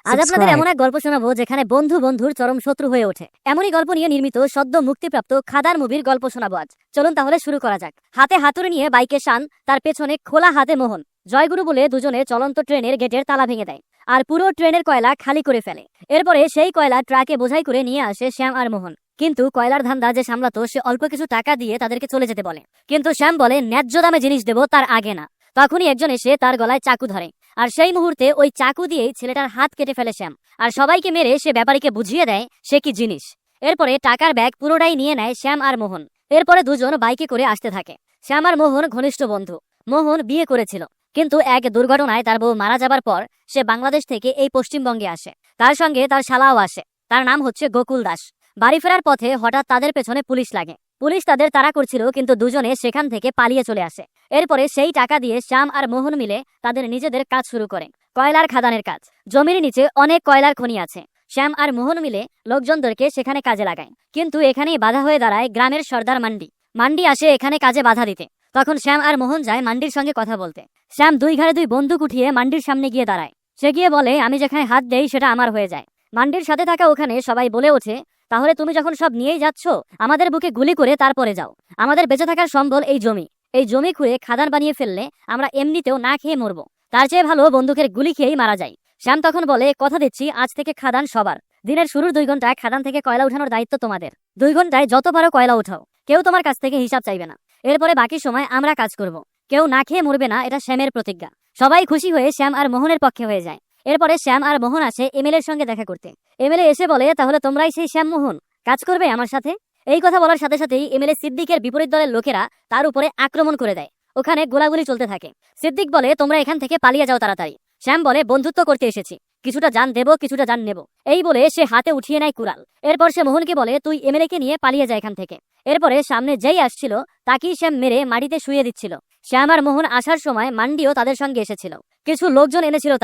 আজ আপনাদের subscribe, এমন এক গল্প শোনাবো যেখানে বন্ধু বন্ধুর চরম শত্রু হয়ে ওঠে। এমনই গল্প নিয়ে নির্মিত সদ্য মুক্তিপ্রাপ্ত খাদার মুভির গল্প শোনাবো আজ। চলুন তাহলে শুরু করা যাক। হাতে হাতুড়ি নিয়ে বাইকে শান, তার পেছনে খোলা হাতে মোহন। জয়গুরু বলে দুজনে চলন্ত ট্রেনের গেটের তালা ভেঙে দেয় আর পুরো ট্রেনের কয়লা খালি করে ফেলে। এরপরে সেই কয়লা ট্রাকে বোঝাই করে নিয়ে আসে শ্যাম আর মোহন। কিন্তু কয়লার ধান্দা যে সামলাতো সে অল্প কিছু টাকা দিয়ে তাদেরকে চলে যেতে বলে, কিন্তু শ্যাম বলে ন্যায্য দামে জিনিস দেবো, তার আগে না। তখনই একজন এসে তার গলায় চাকু ধরে আর সেই মুহূর্তে ওই চাকু দিয়েই ছেলেটার হাত কেটে ফেলে শ্যাম আর সবাইকে মেরে সে ব্যাপারীকে বুঝিয়ে দেয় সে কি জিনিস। এরপরে টাকার ব্যাগ পুরোটাই নিয়ে নেয় শ্যাম আর মোহন। এরপরে দুজন বাইকে করে আসতে থাকে। শ্যাম আর মোহন ঘনিষ্ঠ বন্ধু। মোহন বিয়ে করেছিল, কিন্তু এক দুর্ঘটনায় তার বউ মারা যাবার পর সে বাংলাদেশ থেকে এই পশ্চিমবঙ্গে আসে। তার সঙ্গে তার শালাও আসে, তার নাম হচ্ছে গোকুল দাস। বাড়ি ফেরার পথে হঠাৎ তাদের পেছনে পুলিশ লাগে। পুলিশ তাদের তাড়া করছিল, কিন্তু দুজনে সেখান থেকে পালিয়ে চলে আসে। এরপরে সেই টাকা দিয়ে শ্যাম আর মোহন মিলে তাদের নিজেদের কাজ শুরু করে, কয়লার খাদানের কাজ। জমির নিচে অনেক কয়লার খনি আছে। শ্যাম আর মোহন মিলে লোকজনদেরকে সেখানে কাজে লাগায়, কিন্তু এখানেই বাধা হয়ে দাঁড়ায় গ্রামের সর্দার মান্ডি। মান্ডি আসে এখানে কাজে বাধা দিতে। তখন শ্যাম আর মোহন যায় মান্ডির সঙ্গে কথা বলতে। শ্যাম দুই ঘাড়ে দুই বন্দুক উঠিয়ে মান্ডির সামনে গিয়ে দাঁড়ায়। সে গিয়ে বলে, আমি যেখানে হাত দেই সেটা আমার হয়ে যায়। মান্ডির সাথে থাকা ওখানে সবাই বলে ওঠে, তাহলে তুমি যখন সব নিয়েই যাচ্ছ, আমাদের বুকে গুলি করে তারপরে যাও। আমাদের বেঁচে থাকার সম্বল এই জমি। এই জমি খুঁড়ে খাদান বানিয়ে ফেললে আমরা এমনিতেও না খেয়ে মরবো, তার চেয়ে ভালো বন্দুকের গুলি খেয়েই মারা যায়। শ্যাম তখন বলে, কথা দিচ্ছি আজ থেকে খাদান সবার। দিনের শুরুর 2 ঘন্টায় খাদান থেকে কয়লা উঠানোর দায়িত্ব তোমাদের। 2 ঘন্টায় যত পারো কয়লা উঠাও, কেউ তোমার কাছ থেকে হিসাব চাইবে না। এরপরে বাকি সময় আমরা কাজ করব, কেউ না খেয়ে মরবে না, এটা শ্যামের প্রতিজ্ঞা। সবাই খুশি হয়ে শ্যাম আর মোহনের পক্ষে হয়ে যায়। এরপরে শ্যাম আর মোহন আসে এমএলএর সঙ্গে দেখা করতে। এমএলএ এসে বলে, তাহলে তোমরাই সেই শ্যাম মোহন, কাজ করবে আমার সাথে? এই কথা বলার সাথে সাথেই এমএলএ সিদ্দিকের বিপরীত দলের লোকেরা তার উপরে আক্রমণ করে দেয়। ওখানে গোলাগুলি চলতে থাকে। সিদ্দিক বলে, তোমরা এখান থেকে পালিয়ে যাও তাড়াতাড়ি। শ্যাম বলে, বন্ধুত্ব করতে এসেছি, কিছুটা জান দেব, কিছুটা জান নেব। এই বলে সে হাতে উঠিয়ে নেয় কুড়াল। এরপর সে মোহনকে বলে, তুই এমএলএ কে নিয়ে পালিয়ে যায় এখান থেকে। এরপরে সামনে যেই আসছিল তাকেই শ্যাম মেরে মাটিতে শুয়ে দিচ্ছিল। শ্যাম আর মোহন আসার সময় মান্ডিও তাদের সঙ্গে এসেছিল। কিছু লোকজন এনেছিল,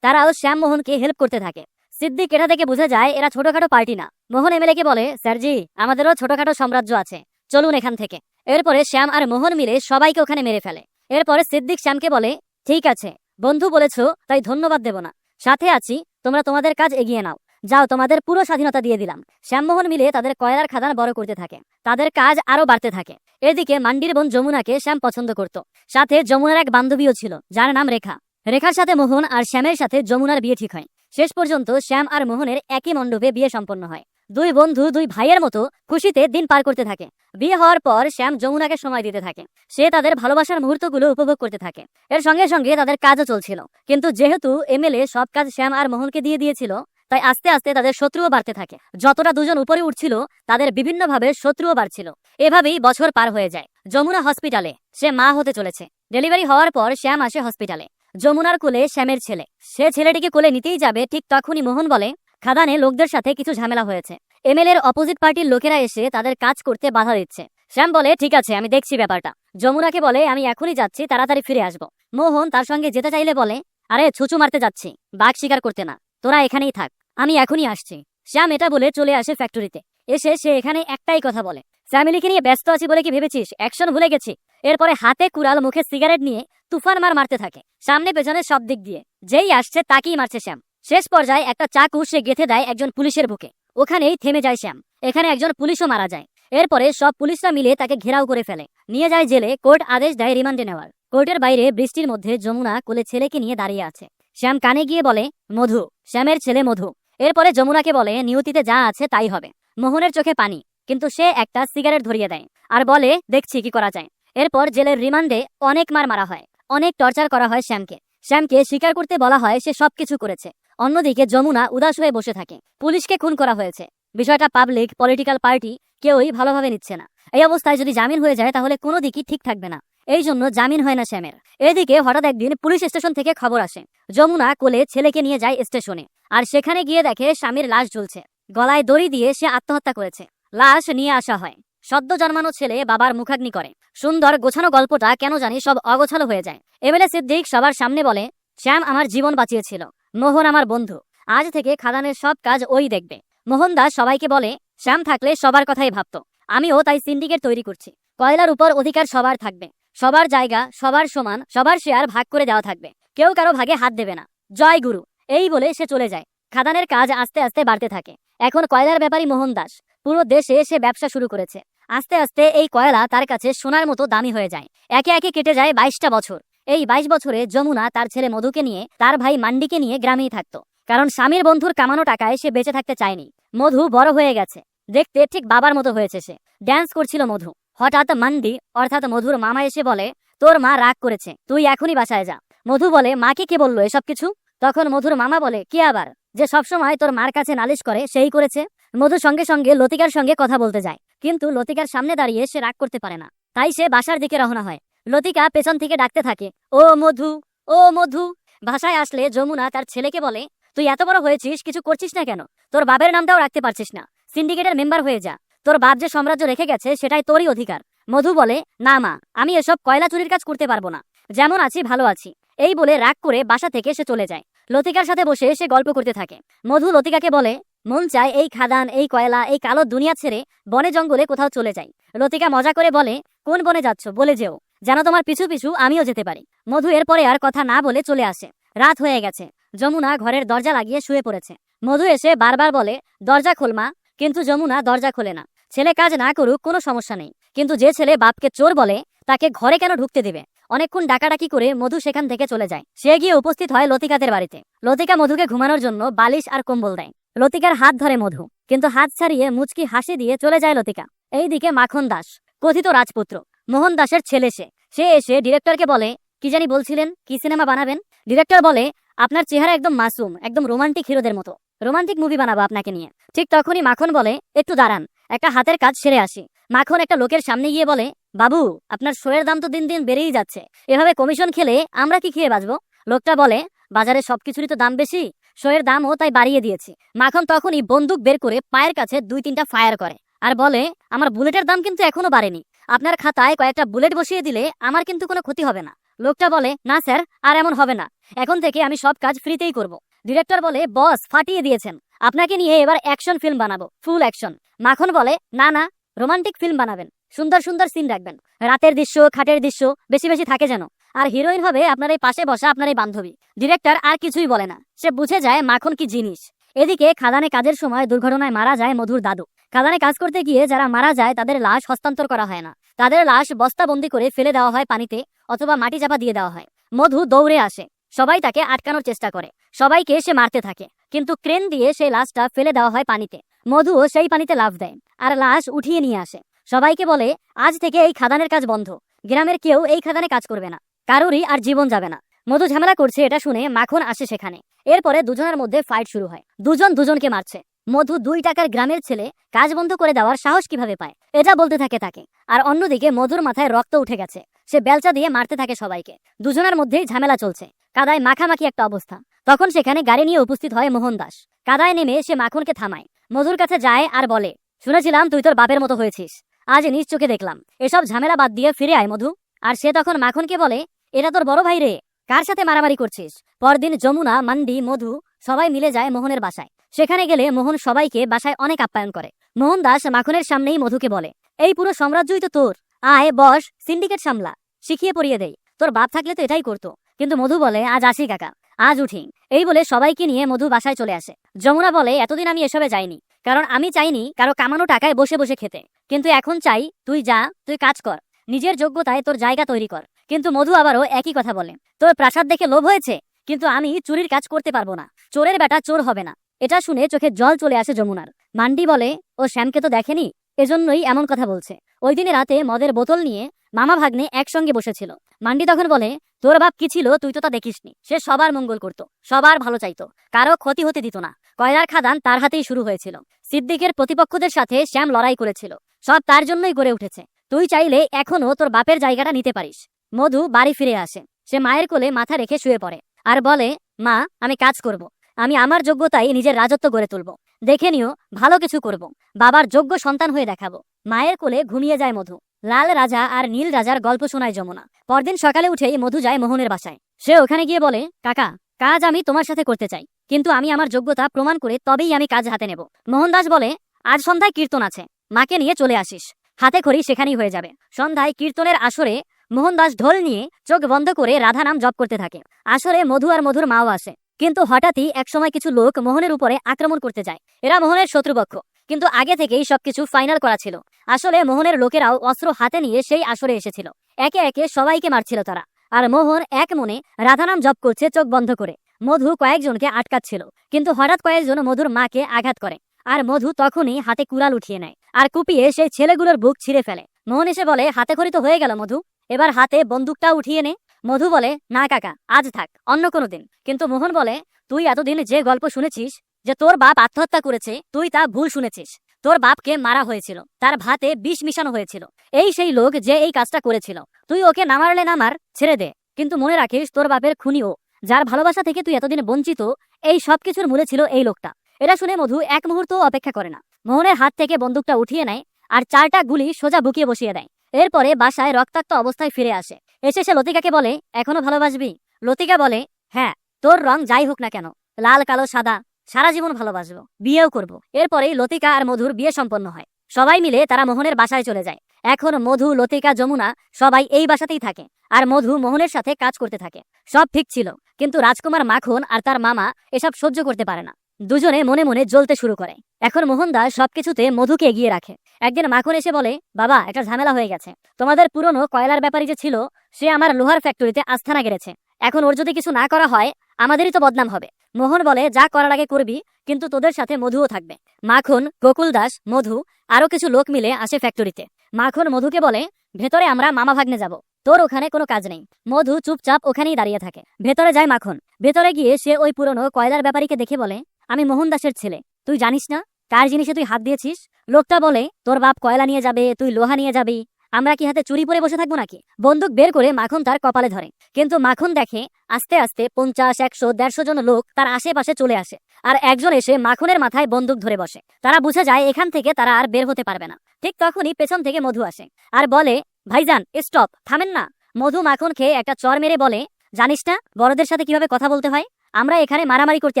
তারাও শ্যাম মোহনকে হেল্প করতে থাকে। সিদ্দিক এটা থেকে বুঝে যায় এরা ছোটখাটো পার্টি না। মোহন এমএলএ কে বলে, স্যারজি, আমাদেরও ছোটখাটো সাম্রাজ্য আছে, চলুন এখান থেকে। এরপরে শ্যাম আর মোহন মিলে সবাইকে ওখানে মেরে ফেলে। এরপরে সিদ্দিক শ্যামকে বলে, ঠিক আছে, বন্ধু বলেছ তাই ধন্যবাদ দেব না, সাথে আছি, তোমরা তোমাদের কাজ এগিয়ে নাও, যাও, তোমাদের পুরো স্বাধীনতা দিয়ে দিলাম। শ্যামমোহন মিলে তাদের কয়লার খাদান বড় করতে থাকে, তাদের কাজ আরো বাড়তে থাকে। এদিকে মান্ডির বোন যমুনাকে শ্যাম পছন্দ করত। সাথে যমুনার এক বান্ধবীও ছিল, যার নাম রেখা। রেখার সাথে মোহন আর শ্যামের সাথে যমুনার বিয়ে ঠিক হয়। শেষ পর্যন্ত শ্যাম আর মোহনের একই মণ্ডপে বিয়ে সম্পন্ন হয়। 2 বন্ধু 2 ভাইয়ের মতো খুশিতে দিন পার করতে থাকে। বিয়ে হওয়ার পর শ্যাম যমুনাকে সময় দিতে থাকে। সে তাদের ভালোবাসার মুহূর্তগুলো উপভোগ করতে থাকে। এর সঙ্গে সঙ্গে তাদের কাজও চলছিল, কিন্তু যেহেতু এমএলএ সব কাজ শ্যাম আর মোহনকে দিয়ে দিয়েছিল, তাই আস্তে আস্তে তাদের শত্রুও বাড়তে থাকে। যতটা দুজন উপরে উঠছিল, তাদের বিভিন্নভাবে শত্রুও বাড়ছিল। এভাবেই বছর পার হয়ে যায়। যমুনা হসপিটালে, সে মা হতে চলেছে। ডেলিভারি হওয়ার পর শ্যাম আসে হসপিটালে। যমুনার কোলে শ্যামের ছেলে। সে ছেলেটিকে কোলে নিতেই যাবে, ঠিক তখনই মোহন বলে, খাদানে লোকদের সাথে কিছু ঝামেলা হয়েছে। এমএলএর অপোজিট পার্টির লোকেরা এসে তাদের কাজ করতে বাধা দিচ্ছে। শ্যাম বলে, ঠিক আছে, আমি দেখছি ব্যাপারটা। যমুনাকে বলে, আমি এখনই যাচ্ছি, তাড়াতাড়ি ফিরে আসবো। মোহন তার সঙ্গে যেতে চাইলে বলে, আরে ছুঁচু মারতে যাচ্ছি, বাঘ শিকার করতে না, তোরা এখানেই থাক, আমি এখনই আসছি। শ্যাম এটা বলে চলে আসে ফ্যাক্টরিতে। এসে সে এখানে একটাই কথা বলে, ফ্যামিলিকে নিয়ে ব্যস্ত আছি বলে কি ভেবেছিস অ্যাকশন ভুলে গেছি? এরপরে হাতে কুড়াল, মুখে সিগারেট নিয়ে তুফান মারতে থাকে, সামনে পেছনে সব দিক দিয়ে। যেই আসছে তাকেই মারছে শ্যাম। শেষ পর্যায়ে একটা চাকু সে গেঁথে দেয় একজন পুলিশের বুকে। ওখানেই থেমে যায় শ্যাম। এখানে একজন পুলিশও মারা যায়। এরপরে সব পুলিশরা মিলে তাকে ঘেরাও করে ফেলে, নিয়ে যায় জেলে। কোর্ট আদেশ দেয় রিমান্ডে নেওয়ার। কোর্টের বাইরে বৃষ্টির মধ্যে যমুনা কোলে ছেলেকে নিয়ে দাঁড়িয়ে আছে। শ্যাম কানে গিয়ে বলে, মধু, শ্যামের ছেলে মধু। এরপরে যমুনাকে বলে, নিয়তিতে যা আছে তাই হবে। মোহনের চোখে পানি, কিন্তু সে একটা সিগারেট ধরিয়ে দেয় আর বলে, দেখছি কি করা যায়। এরপর জেলের রিমান্ডে অনেক মারা হয়, অনেক টর্চার করা হয় শ্যামকে। শ্যামকে স্বীকার করতে বলা হয় সে সবকিছু করেছে। অন্যদিকে যমুনা উদাস হয়ে বসে থাকে। পুলিশকে খুন করা হয়েছে, বিষয়টা পাবলিক, পলিটিক্যাল পার্টি কেউই ভালোভাবে নিচ্ছে না। এই অবস্থায় যদি জামিন হয়ে যায় তাহলে কোনো দিকই ঠিক থাকবে না, এই জন্য জামিন হয় না শ্যামের। এদিকে হঠাৎ একদিন পুলিশ স্টেশন থেকে খবর আসে, যমুনা কোলে ছেলেকে নিয়ে যায় স্টেশনে। আর সেখানে গিয়ে দেখে স্বামীর লাশ ঝুলছে, গলায় দড়ি দিয়ে সে আত্মহত্যা করেছে। লাশ নিয়ে আসা হয়। সদ্য জন্মানো ছেলে বাবার মুখাগ্নি করে। সুন্দর গোছানো গল্পটা কেন জানি সব অগোছালো হয়ে যায়। এমএলএ সিদ্দিক সবার সামনে বলে, শ্যাম আমার জীবন বাঁচিয়েছিল, মোহন আমার বন্ধু, আজ থেকে খাদানের সব কাজ ওই দেখবে। মোহনদাস সবাইকে বলে, শ্যাম থাকলে সবার কথাই ভাবতো, আমিও তাই সিন্ডিকেট তৈরি করছি। কয়লার উপর অধিকার সবার থাকবে, সবার জায়গা সবার সমান, সবার শেয়ার ভাগ করে দেওয়া থাকবে, কেউ কারো ভাগে হাত দেবে না। জয় গুরু। এই বলে সে চলে যায়। খাদানের কাজ আস্তে আস্তে বাড়তে থাকে। এখন কয়লার ব্যাপারী মোহন দাস পুরো দেশে সে ব্যবসা শুরু করেছে। আস্তে আস্তে এই কয়লা তার কাছে সোনার মতো দামি হয়ে যায়। একে একে কেটে যায় 22টা বছর। এই 22 বছরে যমুনা তার ছেলে মধুকে নিয়ে, তার ভাই মান্ডিকে নিয়ে গ্রামেই থাকতো, কারণ স্বামীর বন্ধুর কামানো টাকায় সে বেঁচে থাকতে চায়নি। মধু বড় হয়ে গেছে, দেখতে ঠিক বাবার মতো হয়েছে। সে ড্যান্স করছিল মধু। হঠাৎ মান্ডি অর্থাৎ মধুর মামা এসে বলে, তোর মা রাগ করেছে, তুই এখনই বাসায় যা। মধু বলে, মাকে কে বললো এসব কিছু? তখন মধুর মামা বলে, কি আবার, যে সবসময় তোর মার কাছে নালিশ করে সেই করেছে। মধু সঙ্গে সঙ্গে লতিকার সঙ্গে কথা বলতে যায়, কিন্তু লতিকার সামনে দাঁড়িয়ে সে রাগ করতে পারে না, তাই সে বাসার দিকে রওনা হয়। লতিকা পেছন থেকে ডাকতে থাকে, ও মধু, ও মধু। বাসায় আসলে যমুনা তার ছেলেকে বলে, তুই এত বড় হয়েছিস, কিছু করছিস না কেন? তোর বাপের নামটাও রাখতে পারছিস না, সিন্ডিকেটের মেম্বার হয়ে যা। তোর বাপ যে সাম্রাজ্য রেখে গেছে সেটাই তোরই অধিকার। মধু বলে, না মা, আমি এসব কয়লা চুরির কাজ করতে পারবো না, যেমন আছি ভালো আছি। এই বলে রাগ করে বাসা থেকে সে চলে যায়। লতিকার সাথে বসে সে গল্প করতে থাকে। মধু লতিকাকে বলে, মন চায় এই খাদান, এই কয়লা, এই কালো দুনিয়া ছেড়ে বনে জঙ্গলে কোথাও চলে যাই। লতিকা মজা করে বলে, কোন বনে যাচ্ছ বলে যেও, যেন তোমার পিছু পিছু আমিও যেতে পারি। মধু এরপরে আর কথা না বলে চলে আসে। রাত হয়ে গেছে। যমুনা ঘরের দরজা লাগিয়ে শুয়ে পড়েছে। মধু এসে বারবার বলে, দরজা খোল মা, কিন্তু যমুনা দরজা খোলে না। ছেলে কাজ না করুক কোনো সমস্যা নেই, কিন্তু যে ছেলে বাপকে চোর বলে তাকে ঘরে কেন ঢুকতে দেবে? অনেকক্ষণ ডাকাডাকি করে মধু সেখান থেকে চলে যায়। সে গিয়ে উপস্থিত হয় লতিকাদের বাড়িতে। লতিকা মধুকে ঘুমানোর জন্য বালিশ আর কম্বল দেয়। লতিকার হাত ধরে মধু, কিন্তু হাত ছাড়িয়ে মুচকি হাসি দিয়ে চলে যায় লতিকা। এইদিকে মাখন দাস, কথিত রাজপুত্র মোহন দাসের ছেলে, সে এসে ডিরেক্টরকে বলে, কি জানি বলছিলেন, কি সিনেমা বানাবেন? ডিরেক্টর বলে, আপনার চেহারা একদম মাসুম, একদম রোমান্টিক হিরোদের মতো, রোমান্টিক মুভি বানাবো আপনাকে নিয়ে। ঠিক তখনই মাখন বলে, একটু দাঁড়ান, একটা হাতের কাজ সেরে আসি। মাখন একটা লোকের সামনে গিয়ে বলে, বাবু, আপনার শোয়ের দাম তো দিন দিন বেড়েই যাচ্ছে, এভাবে কমিশন খেলে আমরা কি খেয়ে বাঁচবো? লোকটা বলে, বাজারে সবকিছুরই তো দাম বেশি, শোয়ের দামও তাই বাড়িয়ে দিয়েছি। মাখন তখনই বন্দুক বের করে পায়ের কাছে 2-3টা ফায়ার করে আর বলে, আমার বুলেটের দাম কিন্তু এখনো বাড়েনি, আপনার খাতায় কয়েকটা বুলেট বসিয়ে দিলে আমার কিন্তু কোনো ক্ষতি হবে না। লোকটা বলে, না স্যার, আর এমন হবে না, এখন থেকে আমি সব কাজ ফ্রিতেই করব। ডিরেক্টর বলে, বস ফাটিয়ে দিয়েছেন, আপনাকে নিয়ে এবার অ্যাকশন ফিল্ম বানাবো, ফুল অ্যাকশন। মাখন বলে, না না, রোমান্টিক ফিল্ম বানাবেন, সুন্দর সুন্দর সিন রাখবেন, রাতের দৃশ্য, খাটের দৃশ্য বেশি বেশি থাকে যেন, আর হিরোইন হবে আপনার এই পাশে বসা আপনার এই বান্ধবী। ডিরেক্টর আর কিছুই বলে না, সে বুঝে যায় মাখন কি জিনিস। এদিকে খাদানে কাজের সময় দুর্ঘটনায় মারা যায় মধুর দাদু। খাদানে কাজ করতে গিয়ে যারা মারা যায় তাদের লাশ হস্তান্তর করা হয় না, তাদের লাশ বস্তাবন্দি করে ফেলে দেওয়া হয় পানিতে, অথবা মাটি চাপা দিয়ে দেওয়া হয়। মধু দৌড়ে আসে, সবাই তাকে আটকানোর চেষ্টা করে, সবাইকে সে মারতে থাকে, কিন্তু ক্রেন দিয়ে সেই লাশটা ফেলে দেওয়া হয় পানিতে। মধুও সেই পানিতে লাফ দেয় আর লাশ উঠিয়ে নিয়ে আসে। সবাইকে বলে, আজ থেকে এই খাদানের কাজ বন্ধ, গ্রামের কেউ এই খাদানে কাজ করবে না, কারোরই আর জীবন যাবে না। মধু ঝামেলা করছে এটা শুনে মাখন আসে সেখানে। এরপরে দুজনের মধ্যে ফাইট শুরু হয়, দুজন দুজনকে মারছে। মধু 2 টাকার গ্রামের ছেলে কাজ বন্ধ করে দেওয়ার সাহস কিভাবে পায়, এটা বলতে থাকে তাকে। আর অন্যদিকে মধুর মাথায় রক্ত উঠে গেছে, সে বেলচা দিয়ে মারতে থাকে সবাইকে। দুজনের মধ্যেই ঝামেলা চলছে, কাদায় মাখামাখি একটা অবস্থা। তখন সেখানে গাড়ি নিয়ে উপস্থিত হয় মোহন দাস। কাদায় নেমে সে মাখনকে থামায়, মধুর কাছে যায় আর বলে, শুনেছিলাম তুই তোর বাপের মতো হয়েছিস, আজ নিজ চোখে দেখলাম, এসব ঝামেলা বাদ দিয়ে ফিরে আয় মধু। আর সে তখন মাখনকে বলে, এটা তোর বড় ভাই রে, কার সাথে মারামারি করছিস? পরদিন যমুনা, মান্ডি, মধু সবাই মিলে যায় মোহনের বাসায়। সেখানে গেলে মোহন সবাইকে বাসায় অনেক আপ্যায়ন করে। মোহন দাস মাখনের সামনেই মধুকে বলে, এই পুরো সাম্রাজ্যই তো তোর, আয় বস, সিন্ডিকেট সামলা, শিখিয়ে পড়িয়ে দেই। তোর বাপ থাকলে তো এটাই করতো। কিন্তু মধু বলে, আজ আসি কাকা, আজ উঠি। এই বলে সবাইকে নিয়ে মধু বাসায় চলে আসে। যমুনা বলে, এতদিন আমি এসবে যাইনি, কারণ আমি চাইনি কারো কামানো টাকায় বসে বসে খেতে, কিন্তু এখন চাই তুই যা, তুই কাজ কর, নিজের যোগ্যতায় তোর জায়গা তৈরি কর। কিন্তু মধু আবারও একই কথা বলে, তোর প্রাসাদ দেখে লোভ হয়েছে, কিন্তু আমি চুরির কাজ করতে পারবো না, চোরের বেটা চোর হবে না। এটা শুনে চোখে জল চলে আসে যমুনার। মান্ডি বলে, ও শ্যামকে তো দেখেনি, এজন্যই এমন কথা বলছে। ওই দিনে রাতে মদের বোতল নিয়ে মামা ভাগ্নে একসঙ্গে বসেছিল। মান্ডি তখন বলে, তোর বাপ কি ছিল তুই তো তা দেখিসনি, সে সবার মঙ্গল করত, সবার ভালো চাইতো, কারো ক্ষতি হতে দিত না। কয়লার খাদান তার হাতেই শুরু হয়েছিল, সিদ্দিকের প্রতিপক্ষদের সাথে শ্যাম লড়াই করেছিল, সব তার জন্যই গড়ে উঠেছে। তুই চাইলে এখনো তোর বাপের জায়গাটা নিতে পারিস। মধু বাড়ি ফিরে আসে, সে মায়ের কোলে মাথা রেখে শুয়ে পড়ে আর বলে, মা, আমি কাজ করব, আমি আমার যোগ্যতায় নিজের রাজত্ব গড়ে তুলব, দেখে নিও ভালো কিছু করব, বাবার যোগ্য সন্তান হয়ে দেখাবো। মায়ের কোলে ঘুমিয়ে যায় মধু। লাল রাজা আর নীল রাজার গল্প শোনায় যমুনা। পরদিন সকালে উঠেই মধু যায় মোহনের বাসায়। সে ওখানে গিয়ে বলে, কাকা, কাজ আমি তোমার সাথে করতে চাই, কিন্তু আমি আমার যোগ্যতা প্রমাণ করে তবেই আমি কাজ হাতে নেব। মোহন দাস বলে, আজ সন্ধ্যায় কীর্তন আছে, মাকে নিয়ে চলে আসিস, হাতে খড়ি সেখানেই হয়ে যাবে। সন্ধ্যায় কীর্তনের আসরে মোহন দাস ঢোল নিয়ে চোখ বন্ধ করে রাধা নাম জপ করতে থাকে। আসরে মধু আর মধুর মাও আসে। কিন্তু হঠাৎই একসময় কিছু লোক মোহনের উপরে আক্রমণ করতে যায়। এরা মোহনের শত্রুপক্ষ, কিন্তু আগে থেকেই সবকিছু ফাইনাল করা ছিল। আসলে মোহনের লোকেরাও অস্ত্র হাতে নিয়ে সেই আসরে এসেছিল। একে একে সবাইকে মারছিল তারা। আর মোহন এক মনে রাধানাম জপ করছে চোখ বন্ধ করে। মধু কয়েকজনকে আটকাচ্ছিল, কিন্তু হঠাৎ কয়েকজন মধুর মাকে আঘাত করে। আর মধু তখনই হাতে কুড়াল উঠিয়ে নেয় আর কুপিয়ে সেই ছেলেগুলোর বুক ছিঁড়ে ফেলে। মোহন এসে বলে, হাতে খড়ি তো হয়ে গেল মধু, এবার হাতে বন্দুকটা উঠিয়ে নে। মধু বলে, না কাকা, আজ থাক, অন্য কোনো দিন। কিন্তু মোহন বলে, তুই এতদিন যে গল্প শুনেছিস যে তোর বাপ আত্মহত্যা করেছে, তুই তা ভুল শুনেছিস। তোর বাপকে মারা হয়েছিল, তার ভাতে বিষ মিশানো হয়েছিল। এই সেই লোক যে এই কাজটা করেছিল। তুই ওকে না মারলে না মার, ছেড়ে দে, কিন্তু মনে রাখিস তোর বাপের খুনি ও, যার ভালোবাসা থেকে তুই এতদিন বঞ্চিত। এই সবকিছুর মূলে ছিল এই লোকটা। এটা শুনে মধু এক মুহূর্ত অপেক্ষা করে না। মোহনের হাত থেকে বন্দুকটা উঠিয়ে নেয় আর 4টা গুলি সোজা বুকিয়ে বসিয়ে দেয়। এরপরে বাসায় রক্তাক্ত অবস্থায় ফিরে আসে। এসে সে লতিকাকে বলে, এখনো ভালোবাসবি? লতিকা বলে, হ্যাঁ, তোর রং যাই হোক না কেন, লাল কালো সাদা, সারা জীবন ভালোবাসবো, বিয়েও করব। এরপরেই লতিকা আর মধুর বিয়ে সম্পন্ন হয়। সবাই মিলে তারা মোহনের বাসায় চলে যায়। এখন মধু, লতিকা, যমুনা সবাই এই বাসাতেই থাকে। আর মধু মোহনের সাথে কাজ করতে থাকে। সব ঠিক ছিল, কিন্তু রাজকুমার মাখন আর তার মামা এসব সহ্য করতে পারে না। দুজনে মনে মনে জ্বলতে শুরু করে। এখন মোহনদাস সবকিছুতে মধুকে এগিয়ে রাখে। একদিন মাখন এসে বলে, বাবা, একটা ঝামেলা হয়ে গেছে। তোমাদের পুরনো কয়লার ব্যাপারী যে ছিল, সে আমার লোহার ফ্যাক্টরিতে আস্থানা গেড়েছে। এখন ওর যদি কিছু না করা হয়, আমাদেরই তো বদনাম হবে। মোহন বলে, যা করার আগে করবি, কিন্তু তোদের সাথে মধুও থাকবে। মাখন, গোকুল দাস, মধু আরো কিছু লোক মিলে আসে ফ্যাক্টরিতে। মাখন মধুকে বলে, ভেতরে আমরা মামা ভাগ্নে যাব, তোর ওখানে কোনো কাজ নেই। মধু চুপচাপ ওখানেই দাঁড়িয়ে থাকে। ভেতরে যায় মাখন। ভেতরে গিয়ে সে ওই পুরনো কয়লার ব্যাপারীকে দেখে বলে, আমি মোহন দাসের ছেলে, তুই জানিস না কার জিনিসে তুই হাত দিয়েছিস? লোকটা বলে, তোর বাপ কয়লা নিয়ে যাবে, তুই লোহা নিয়ে যাবি, আমরা কি হাতে চুরি পরে বসে থাকবো নাকি? বন্দুক বের করে মাখন তার কপালে ধরে। কিন্তু মাখন দেখে আস্তে আস্তে 50, 100, 150 জন লোক তার আশেপাশে চলে আসে। আর একজন এসে মাখনের মাথায় বন্দুক ধরে বসে। তারা বুঝে যায় এখান থেকে তারা আর বের হতে পারবে না। ঠিক তখনই পেছন থেকে মধু আসে আর বলে, ভাইজান স্টপ, থামেন না। মধু মাখন খেয়ে একটা চর মেরে বলে, জানিস না বড়দের সাথে কিভাবে কথা বলতে হয়? আমরা এখানে মারামারি করতে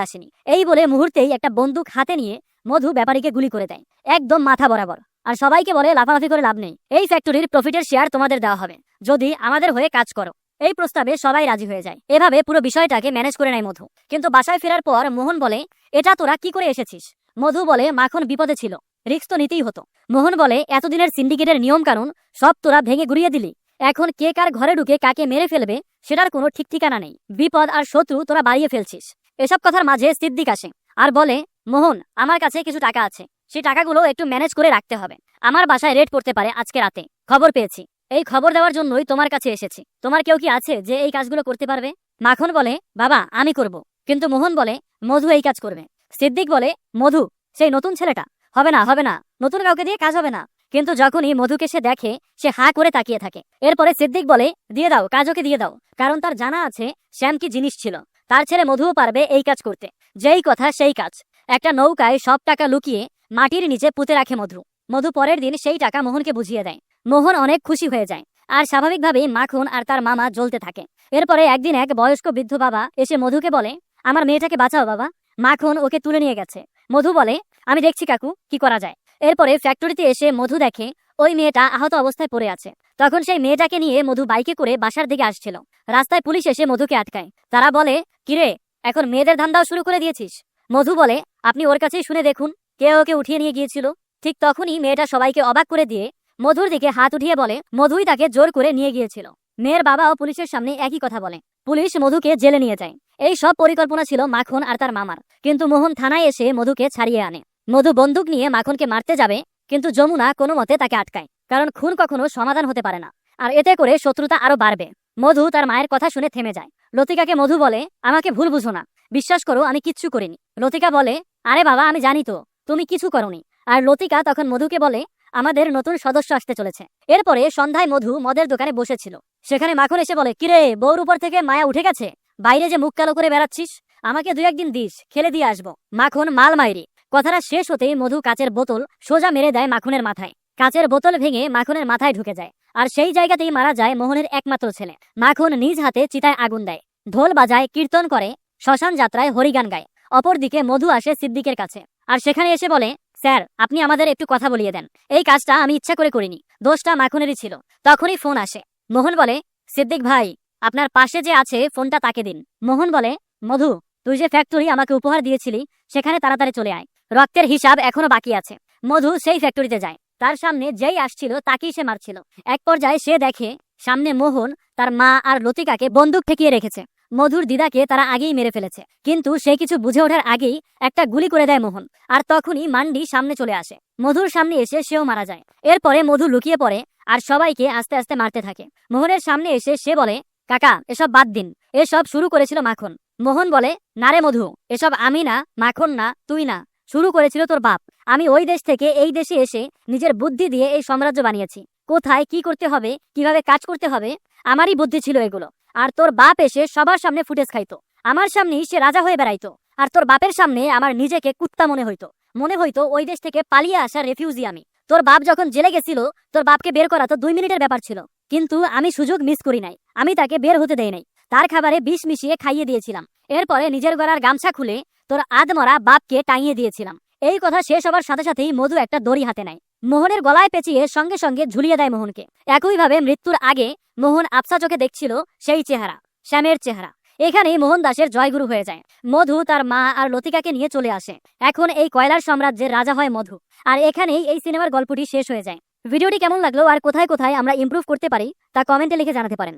আসিনি। এই বলে মুহূর্তেই একটা বন্দুক হাতে নিয়ে মধু ব্যাপারীকে গুলি করে দেয়, একদম মাথা বরাবর। আর সবাইকে বলে, লাফালাফি করে লাভ নেই, এই ফ্যাক্টরির প্রফিটের শেয়ার তোমাদের দেওয়া হবে যদি আমাদের হয়ে কাজ করো। এই প্রস্তাবে সবাই রাজি হয়ে যায়। এভাবে পুরো বিষয়টাকে ম্যানেজ করে নেয় মধু। কিন্তু বাসায় ফেরার পর মোহন বলে, এটা তোরা কি করে এসেছিস? মধু বলে, মাখন বিপদে ছিল, রিস্ক তো নিতেই হতো। মোহন বলে, এতদিনের সিন্ডিকেটের নিয়ম কানুন সব তোরা ভেঙে গুড়িয়ে দিলি। এখন কে কার ঘরে ঢুকে কাকে মেরে ফেলবে সেটার কোনো ঠিক ঠিকানা নেই। বিপদ আর শত্রু তোরা বাড়িয়ে ফেলছিস। এসব কথার মাঝে সিদ্দিক আসে আর বলে, মোহন, আমার কাছে কিছু টাকা আছে, সেই টাকাগুলো একটু ম্যানেজ করে রাখতে হবে। আমার বাসায় রেড পড়তে পারে আজকে রাতে, খবর পেয়েছি। এই খবর দেওয়ার জন্যই তোমার কাছে এসেছি। তোমার কেউ কি আছে যে এই কাজগুলো করতে পারবে? মাখন বলে, বাবা, আমি করব। কিন্তু মোহন বলে, মধু এই কাজ করবে। সিদ্দিক বলে, মধু, সেই নতুন ছেলেটা? হবে না, হবে না, নতুন কাউকে দিয়ে কাজ হবে না। কিন্তু যখনই মধুকে সে দেখে, সে হা করে তাকিয়ে থাকে। এরপরে সিদ্দিক বলে, দিয়ে দাও, কাজ ওকে দিয়ে দাও, কারণ তার জানা আছে শ্যাম কি জিনিস ছিল। তার ছেলে মধুও পারবে এই কাজ করতে। যেই কথা সেই কাজ। একটা নৌকায় সব টাকা লুকিয়ে মাটির নিচে পুঁতে রাখে মধু। মধু পরের দিন সেই টাকা মোহনকে বুঝিয়ে দেয়। মোহন অনেক খুশি হয়ে যায়। আর স্বাভাবিকভাবেই মাখন আর তার মামা জ্বলতে থাকে। এরপরে একদিন এক বয়স্ক বৃদ্ধ বাবা এসে মধুকে বলে, আমার মেয়েটাকে বাঁচাও বাবা, মাখন ওকে তুলে নিয়ে গেছে। মধু বলে, আমি দেখছি কাকু, কি করা যায়। এরপরে ফ্যাক্টরিতে এসে মধু দেখে ওই মেয়েটা আহত অবস্থায় পড়ে আছে। তখন সেই মেয়েটাকে নিয়ে মধু বাইকে করে বাসার দিকে আসছিল। রাস্তায় পুলিশ এসে মধুকে আটকায়। তারা বলে, কিরে, এখন মেয়েদের ধান্দাও শুরু করে দিয়েছিস? মধু বলে, আপনি ওর কাছেই শুনে দেখুন, কে ওকে উঠিয়ে নিয়ে গিয়েছিল। ঠিক তখনই মেয়েটা সবাইকে অবাক করে দিয়ে মধুর দিকে হাত উঠিয়ে বলে, মধুই তাকে জোর করে নিয়ে গিয়েছিল। মেয়ের বাবাও পুলিশের সামনে একই কথা বলে। পুলিশ মধুকে জেলে নিয়ে যায়। এই সব পরিকল্পনা ছিল মাখন আর তার মামার। কিন্তু মোহন থানায় এসে মধুকে ছাড়িয়ে আনে। মধু বন্দুক নিয়ে মাখনকে মারতে যাবে, কিন্তু যমুনা কোনো মতে তাকে আটকায়, কারণ খুন কখনো সমাধান হতে পারে না। আর এতে করে শত্রুতা আরো বাড়বে। মধু তার মায়ের কথা শুনে থেমে যায়। লতিকাকে মধু বলে, আমাকে ভুল বুঝো না, বিশ্বাস করো আমি কিচ্ছু করিনি। লতিকা বলে, আরে বাবা, আমি জানি তো তুমি কিছু করোনি। আর লতিকা তখন মধুকে বলে, আমাদের নতুন সদস্য আসতে চলেছে। এরপরে সন্ধ্যায় মধু মদের দোকানে বসেছিল। সেখানে মাখন এসে বলে, কিরে, বউর উপর থেকে মায়া উঠে গেছে? বাইরে যে মুখ কালো করে বেড়াচ্ছিস, আমাকে 2-1 দিন দিস, খেলে দিয়ে আসবো। মাখন মাল মাইরি। কথাটা শেষ হতেই মধু কাচের বোতল সোজা মেরে দেয় মাখনের মাথায়। কাচের বোতল ভেঙে মাখনের মাথায় ঢুকে যায়। আর সেই জায়গাতেই মারা যায় মোহনের একমাত্র ছেলে। মাখন নিজ হাতে চিতায় আগুন দেয়, ঢোল বাজায়, কীর্তন করে, শ্মশান যাত্রায় হরিগান গায়। অপরদিকে মধু আসে সিদ্দিকের কাছে আর সেখানে এসে বলে, স্যার, আপনি আমাদের একটু কথা বলিয়ে দেন। এই কাজটা আমি ইচ্ছা করে করিনি, দোষটা মাখনেরই ছিল। তখনই ফোন আসে। মোহন বলে, সিদ্দিক ভাই, আপনার পাশে যে আছে ফোনটা তাকে দিন। মোহন বলে, মধু, তুই যে ফ্যাক্টরি আমাকে উপহার দিয়েছিলি সেখানে তাড়াতাড়ি চলে আয়, রক্তের হিসাব এখনো বাকি আছে। মধু সেই ফ্যাক্টরিতে যায়। তার সামনে যেই আসছিল তাকেই সে মারছিল। এক পর্যায়ে সে দেখে সামনে মোহন তার মা আর লতিকাকে বন্দুক ঠেকিয়ে রেখেছে। মধুর দিদাকে তারা আগেই মেরে ফেলেছে, কিন্তু সে কিছু বুঝে ওঠার আগেই একটা গুলি করে দেয় মোহন। আর তখনই মান্ডি সামনে চলে আসে, মধুর সামনে এসে সেও মারা যায়। এরপরে মধু লুকিয়ে পড়ে আর সবাইকে আস্তে আস্তে মারতে থাকে। মোহনের সামনে এসে সে বলে, কাকা এসব বাদ দিন, এসব শুরু করেছিল মাখন। মোহন বলে, না রে মধু, এসব আমি না, মাখন না, তুই না, শুরু করেছিল তোর বাপ। আমি ওই দেশ থেকে এই দেশে এসে নিজের বুদ্ধি দিয়ে এই সাম্রাজ্য বানিয়েছি। কোথায় কি করতে হবে, কিভাবে কাজ করতে হবে, আমারই বুদ্ধি ছিল এগুলো। আর তোর বাপ এসে সবার সামনে ফুটেজ খাইতো, আমার সামনেই সে রাজা হয়ে বেড়াইতো। আর তোর বাপের সামনে আমার নিজেকে কুত্তা মনে হইতো ওই দেশ থেকে পালিয়ে আসা রেফিউজি আমি। তোর বাপ যখন জেলে গেছিল, তোর বাপকে বের করা তো 2 মিনিটের ব্যাপার ছিল, কিন্তু আমি সুযোগ মিস করি নাই, আমি তাকে বের হতে দেই নাই। তার খাবারে বিষ মিশিয়ে খাইয়ে দিয়েছিলাম। এরপরে নিজের গলার গামছা খুলে তোর আধমরা বাপকে টাঙিয়ে দিয়েছিলাম। এই কথা শেষ হবার সাথে সাথেই মধু একটা দড়ি হাতে নেয়, মোহনের গলায় পেঁচিয়ে সঙ্গে সঙ্গে ঝুলিয়ে দেয় মোহনকে। একইভাবে মৃত্যুর আগে মোহন আবছা চোখে দেখছিল সেই চেহারা, শ্যামের চেহারা। এখানেই মোহন দাসের জয়গুরু হয়ে যায়। মধু তার মা আর লতিকাকে নিয়ে চলে আসে। এখন এই কয়লার সাম্রাজ্যের রাজা হয় মধু। আর এখানেই এই সিনেমার গল্পটি শেষ হয়ে যায়। ভিডিওটি কেমন লাগলো আর কোথায় কোথায় আমরা ইমপ্রুভ করতে পারি তা কমেন্টে লিখে জানাতে পারেন।